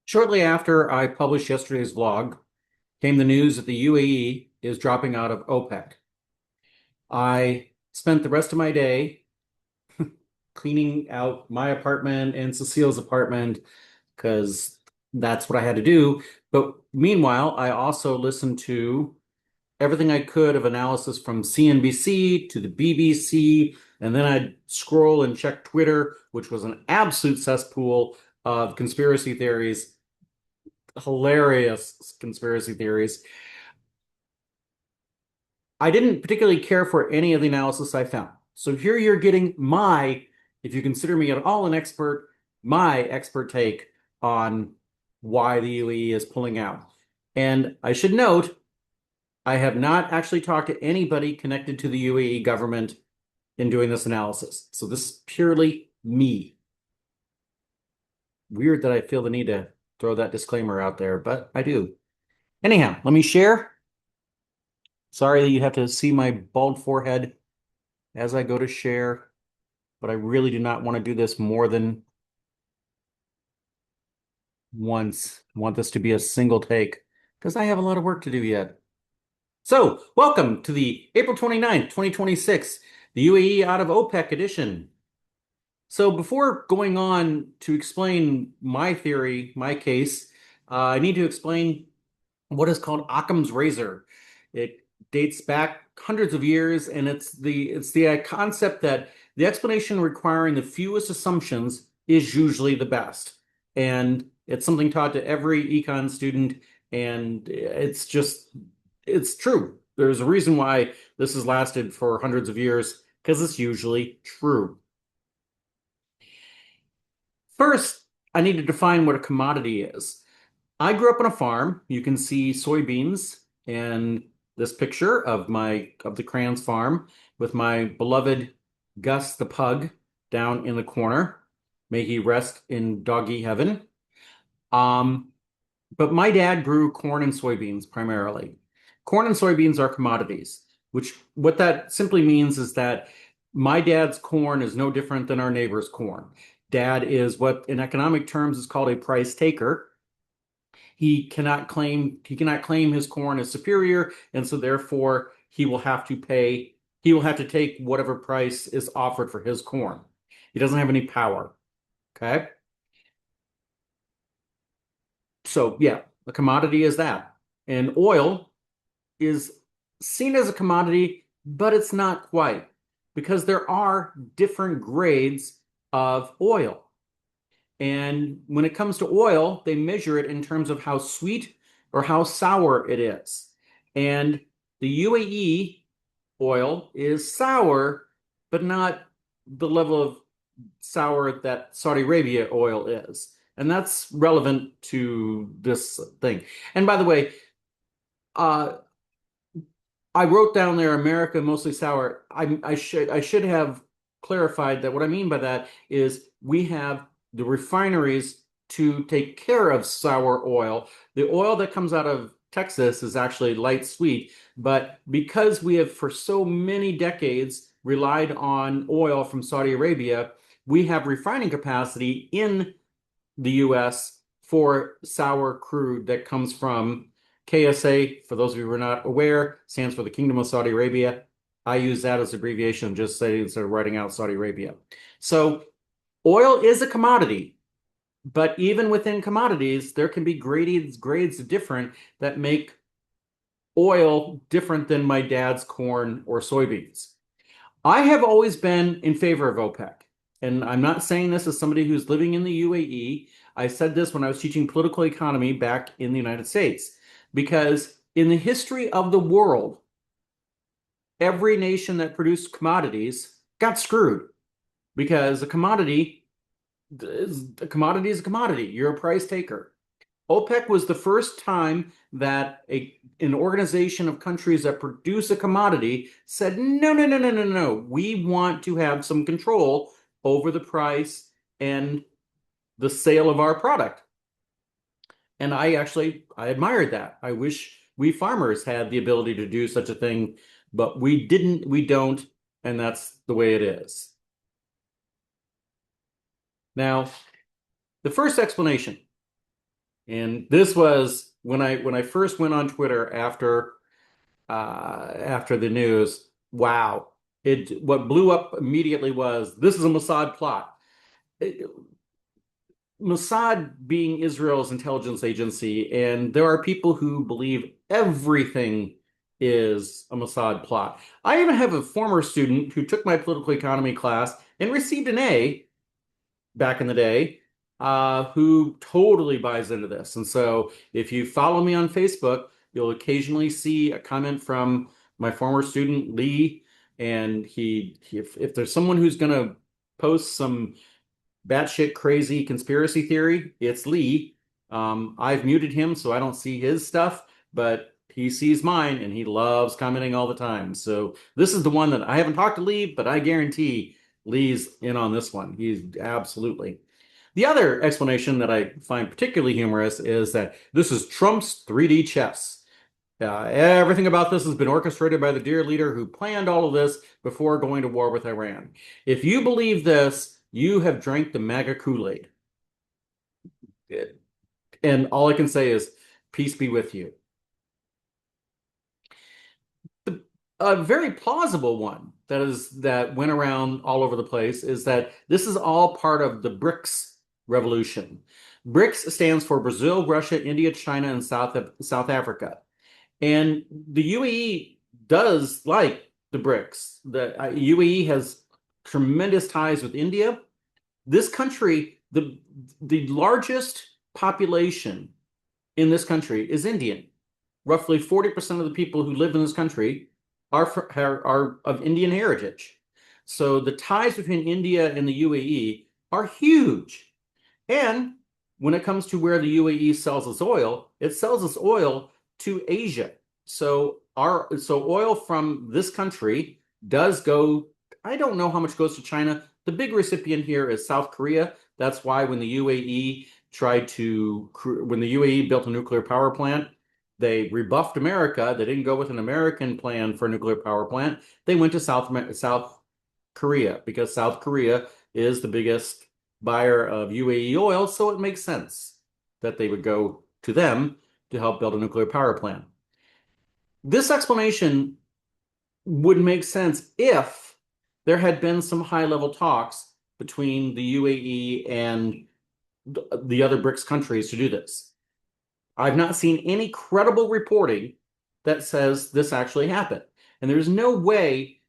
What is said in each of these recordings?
Shortly after I published yesterday's vlog, came the news that the UAE is dropping out of OPEC. I spent the rest of my day cleaning out my apartment and Cecile's apartment because that's what I had to do. But meanwhile, I also listened to everything I could of analysis from CNBC to the BBC, and then I'd scroll and check Twitter, which was an absolute cesspool of conspiracy theories, hilarious conspiracy theories. I didn't particularly care for any of the analysis I found. So here you're getting if you consider me at all an expert, my expert take on why the UAE is pulling out. And I should note, I have not actually talked to anybody connected to the UAE government in doing this analysis. So this is purely me. Weird that I feel the need to throw that disclaimer out there, but I do. Anyhow, let me share. Sorry that you have to see my bald forehead as I go to share, but I really do not want to do this more than once. I want this to be a single take because I have a lot of work to do yet. So, welcome to the April 29th, 2026, the UAE out of OPEC edition. So, before going on to explain my theory, my case, I need to explain what is called Occam's razor. It dates back hundreds of years, and it's the concept that the explanation requiring the fewest assumptions is usually the best. And it's something taught to every econ student, and it's true. There's a reason why this has lasted for hundreds of years, because it's usually true. First, I need to define what a commodity is. I grew up on a farm. You can see soybeans and this picture of the Kranz farm with my beloved Gus the pug down in the corner. May he rest in doggy heaven. Um, but my dad grew corn and soybeans primarily. Corn and soybeans are commodities, which what that simply means is that my dad's corn is no different than our neighbor's corn. Dad is what in economic terms is called a price taker. He cannot claim his corn is superior, and so therefore he will have to take whatever price is offered for his corn. He doesn't have any power. Okay. So yeah, the commodity is that. And oil is seen as a commodity, but it's not quite because there are different grades of oil. And when it comes to oil, they measure it in terms of how sweet or how sour it is. And the UAE oil is sour, but not the level of sour that Saudi Arabia oil is. And that's relevant to this thing. And by the way, uh, I wrote down there America mostly sour. I should have clarified that what I mean by that is we have the refineries to take care of sour oil. The oil that comes out of Texas is actually light sweet, but because we have for so many decades relied on oil from Saudi Arabia, we have refining capacity in the US for sour crude that comes from KSA. For those of you who are not aware, stands for the Kingdom of Saudi Arabia. I use that as abbreviation, just say instead of writing out Saudi Arabia. So oil is a commodity, but even within commodities, there can be grades different that make oil different than my dad's corn or soybeans. I have always been in favor of OPEC. And I'm not saying this as somebody who's living in the UAE. I said this when I was teaching political economy back in the United States. Because in the history of the world, every nation that produced commodities got screwed. Because a commodity. You're a price taker. OPEC was the first time that an organization of countries that produce a commodity said, no, no, no, no, no, no. We want to have some control over the price and the sale of our product. And I admired that. I wish we farmers had the ability to do such a thing, but we don't, and that's the way it is. Now, the first explanation. And this was when I first went on Twitter after the news. Wow. What blew up immediately was this is a Mossad plot. It- Mossad being Israel's intelligence agency, and there are people who believe everything is a Mossad plot. I even have a former student who took my political economy class and received an A back in the day, who totally buys into this. And so if you follow me on Facebook, you'll occasionally see a comment from my former student Lee, and if there's someone who's going to post some batshit crazy conspiracy theory, it's Lee. I've muted him so I don't see his stuff, but he sees mine and he loves commenting all the time. So this is the one that I haven't talked to Lee, but I guarantee Lee's in on this one. He's absolutely. The other explanation that I find particularly humorous is that this is Trump's 3D chess. Everything about this has been orchestrated by the dear leader who planned all of this before going to war with Iran. If you believe this, you have drank the MAGA Kool-Aid. And all I can say is, peace be with you. A very plausible one that went around all over the place is that this is all part of the BRICS revolution. BRICS stands for Brazil, Russia, India, China, and South Africa. And the UAE does like the BRICS. The UAE has tremendous ties with India. This country, the largest population in this country is Indian. Roughly 40% of the people who live in this country are of Indian heritage. So the ties between India and the UAE are huge. And when it comes to where the UAE sells its oil, it sells its oil to Asia. So oil from this country does go, I don't know how much goes to China. The big recipient here is South Korea. That's why when the UAE when the UAE built a nuclear power plant, they rebuffed America. They didn't go with an American plan for a nuclear power plant. They went to South Korea because South Korea is the biggest buyer of UAE oil, so it makes sense that they would go to them to help build a nuclear power plant. This explanation would make sense if there had been some high-level talks between the UAE and the other BRICS countries to do this. I've not seen any credible reporting that says this actually happened. And there's no way.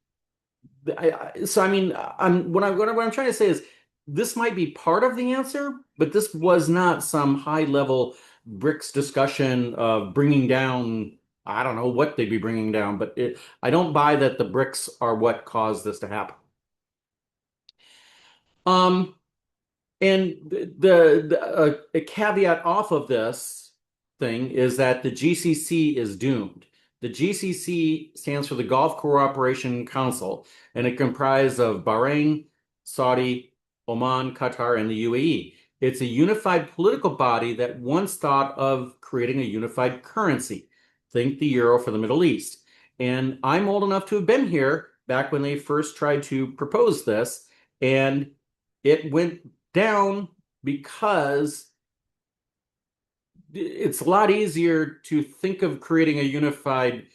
So, I mean, what I'm trying to say is this might be part of the answer, but this was not some high-level BRICS discussion of bringing down, I don't know what they'd be bringing down, but I don't buy that the BRICS are what caused this to happen. Um, And a caveat off of this thing is that the GCC is doomed. The GCC stands for the Gulf Cooperation Council, and it comprises of Bahrain, Saudi, Oman, Qatar, and the UAE. It's a unified political body that once thought of creating a unified currency. Think the euro for the Middle East. And I'm old enough to have been here back when they first tried to propose this, and it went down because it's a lot easier to think of creating a unified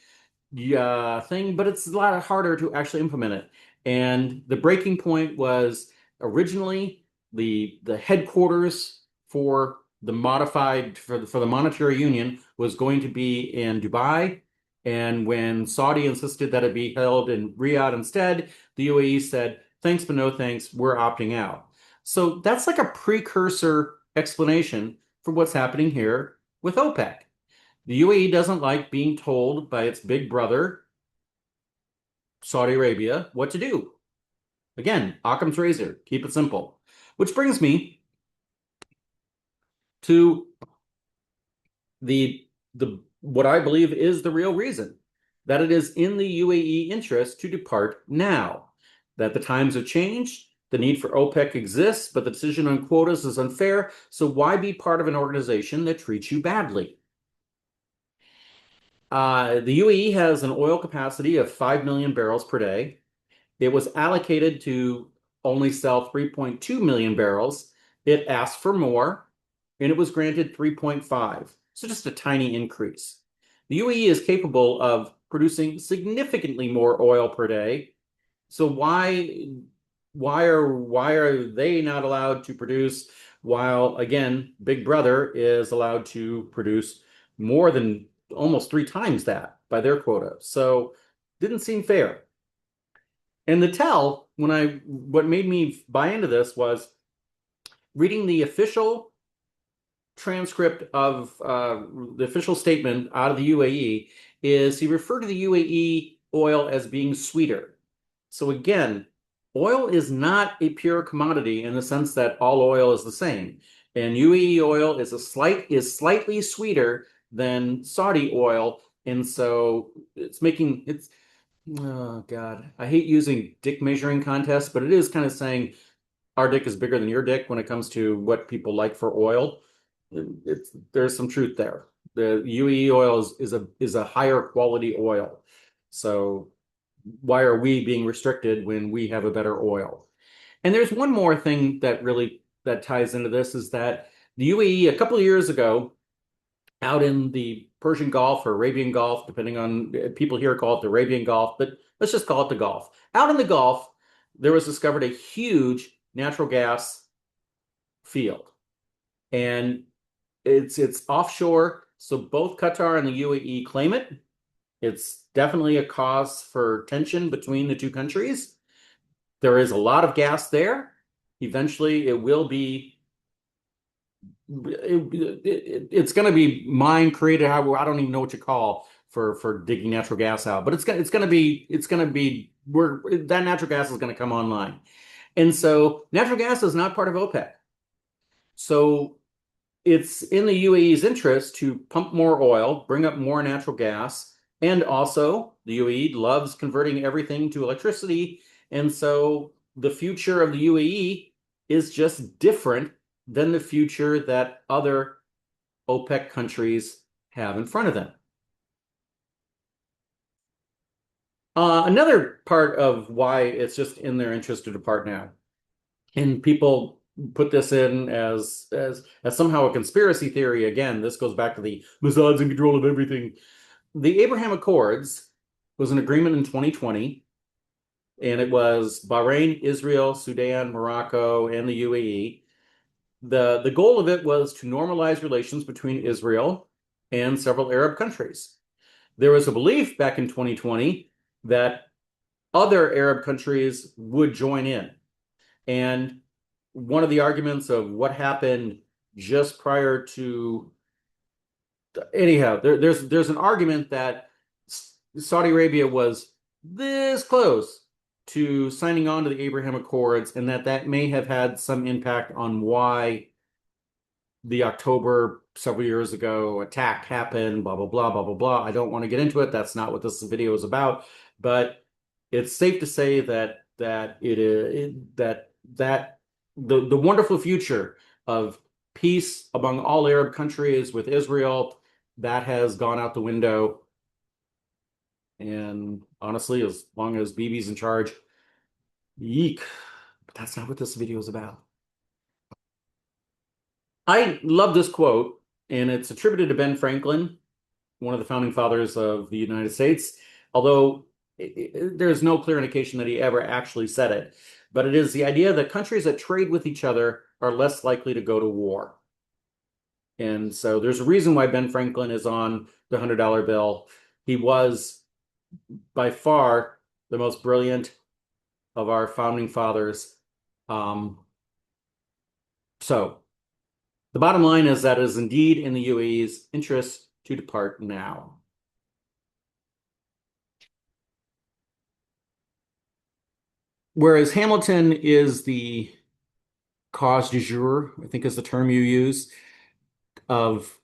thing, but it's a lot harder to actually implement it. And the breaking point was originally the headquarters for the monetary union was going to be in Dubai. And when Saudi insisted that it be held in Riyadh instead, the UAE said, thanks, but no thanks, we're opting out. So that's like a precursor explanation for what's happening here with OPEC. The UAE doesn't like being told by its big brother, Saudi Arabia, what to do. Again, Occam's razor, keep it simple. Which brings me to the what I believe is the real reason that it is in the UAE interest to depart now. That the times have changed, the need for OPEC exists, but the decision on quotas is unfair, so why be part of an organization that treats you badly? The UAE has an oil capacity of 5 million barrels per day. It was allocated to only sell 3.2 million barrels. It asked for more, and it was granted 3.5. So just a tiny increase. The UAE is capable of producing significantly more oil per day. So why are they not allowed to produce while again Big Brother is allowed to produce more than almost three times that by their quota? So didn't seem fair. And the tell when I what made me buy into this was reading the official transcript of the official statement out of the UAE is he referred to the UAE oil as being sweeter. So again, oil is not a pure commodity in the sense that all oil is the same. And UAE oil is slightly sweeter than Saudi oil, and so it's oh God, I hate using dick measuring contests, but it is kind of saying our dick is bigger than your dick when it comes to what people like for oil. There's some truth there. The UAE oil is a higher quality oil. So why are we being restricted when we have a better oil? And there's one more thing that ties into this is that the UAE a couple of years ago out in the Persian Gulf or Arabian Gulf, depending on people here call it the Arabian Gulf, but let's just call it the Gulf. Out in the Gulf, there was discovered a huge natural gas field, and it's offshore. So both Qatar and the UAE claim it. It's definitely a cause for tension between the two countries. There is a lot of gas there. Eventually, it will be it's going to be mine created. I don't even know what you call for digging natural gas out, but it's going to be where that natural gas is going to come online. And so natural gas is not part of OPEC. So it's in the UAE's interest to pump more oil, bring up more natural gas, and also the UAE loves converting everything to electricity. And so the future of the UAE is just different than the future that other OPEC countries have in front of them. Another part of why it's just in their interest to depart now, and people put this in as somehow a conspiracy theory. Again, this goes back to the Mossad's in control of everything. The Abraham Accords was an agreement in 2020, and it was Bahrain, Israel, Sudan, Morocco, and the UAE. The goal of it was to normalize relations between Israel and several Arab countries. There was a belief back in 2020 that other Arab countries would join in. And one of the arguments of what happened just prior to anyhow, there's an argument that Saudi Arabia was this close to signing on to the Abraham Accords, and that may have had some impact on why the October several years ago attack happened, blah, blah, blah, blah, blah, blah. I don't want to get into it. That's not what this video is about. But it's safe to say that it is that the wonderful future of peace among all Arab countries with Israel, that has gone out the window. And honestly, as long as Bibi's in charge, yeek. But that's not what this video is about. I love this quote, and it's attributed to Ben Franklin, one of the founding fathers of the United States, although there's no clear indication that he ever actually said it. But it is the idea that countries that trade with each other are less likely to go to war. And so there's a reason why Ben Franklin is on the $100 bill. He was by far the most brilliant of our founding fathers. So the bottom line is that it is indeed in the UAE's interest to depart now. Whereas Hamilton is the cause du jour, I think is the term you use, of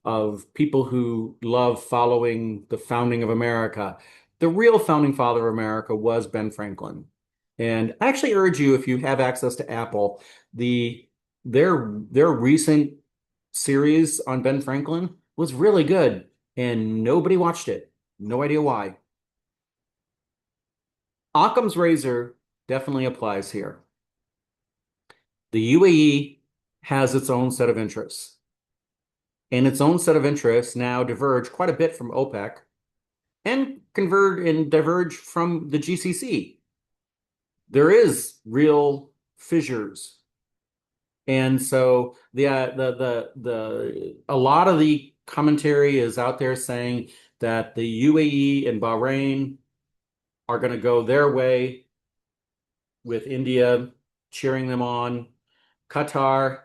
people who love following the founding of America. The real founding father of America was Ben Franklin. And I actually urge you, if you have access to Apple, their recent series on Ben Franklin was really good, and nobody watched it. No idea why. Occam's razor definitely applies here. The UAE has its own set of interests. and its own set of interests now diverge quite a bit from OPEC and converge and diverge from the GCC. There is real fissures. And so the a lot of the commentary is out there saying that the UAE and Bahrain are going to go their way with India cheering them on. Qatar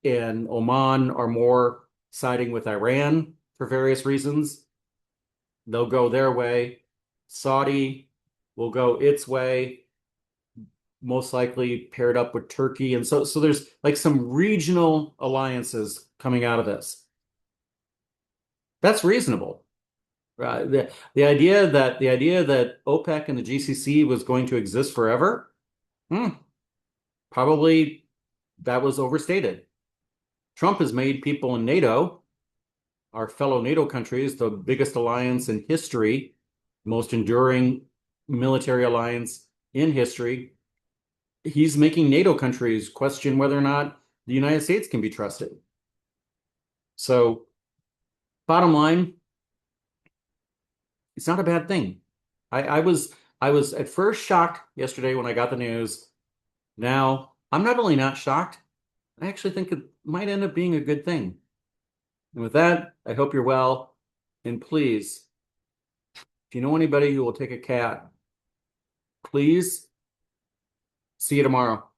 and Oman are more siding with Iran for various reasons. They'll go their way. Saudi will go its way, most likely paired up with Turkey. And so there's like some regional alliances coming out of this. That's reasonable. Right? The idea that OPEC and the GCC was going to exist forever, hmm, probably that was overstated. Trump has made people in NATO, our fellow NATO countries, the biggest alliance in history, most enduring military alliance in history. He's making NATO countries question whether or not the United States can be trusted. So, bottom line, it's not a bad thing. I was at first shocked yesterday when I got the news. Now, I'm not only not shocked, I actually think it might end up being a good thing. And with that, I hope you're well. And please, if you know anybody who will take a cat, please see you tomorrow.